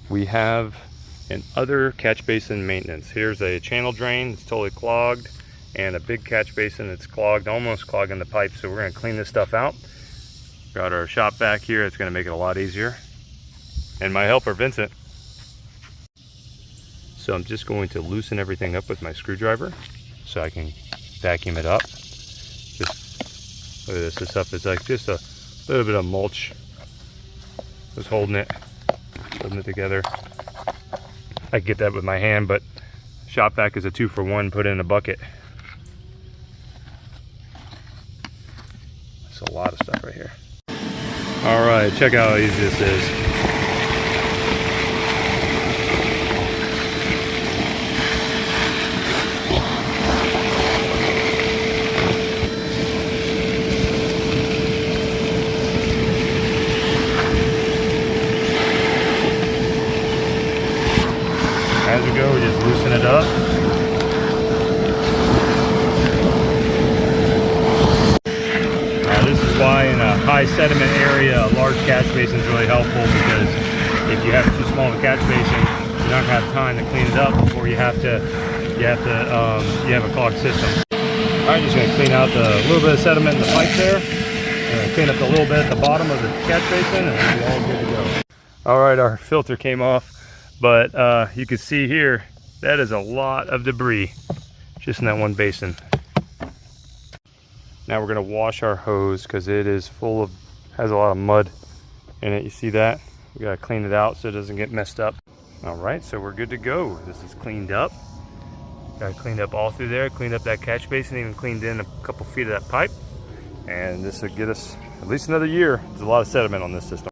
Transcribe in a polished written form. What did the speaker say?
we have an other catch basin maintenance. Here's a channel drain, it's totally clogged, and a big catch basin that's clogged, almost clogging the pipe. So we're gonna clean this stuff out. Got our shop vac here, it's gonna make it a lot easier. And my helper, Vincent. So I'm just going to loosen everything up with my screwdriver so I can vacuum it up. Just look at this stuff is like just a little bit of mulch. Just holding it together. I can get that with my hand, but shop vac is a 2-for-1, put it in a bucket. That's a lot of stuff right here. All right, check out how easy this is. As we go, we just loosen it up. Now this is why in a high sediment area, a large catch basin is really helpful, because if you have too small of a catch basin, you're not gonna have time to clean it up before you have a clogged system. I'm just gonna clean out the little bit of sediment in the pipe there, and clean up a little bit at the bottom of the catch basin, and we'll be all good to go. All right, our filter came off. But you can see here, that is a lot of debris just in that one basin. Now we're gonna wash our hose because it is has a lot of mud in it. You see that? We gotta clean it out so it doesn't get messed up. All right, so we're good to go. This is cleaned up. Got it cleaned up all through there, cleaned up that catch basin, even cleaned in a couple feet of that pipe. And this will get us at least another year. There's a lot of sediment on this system.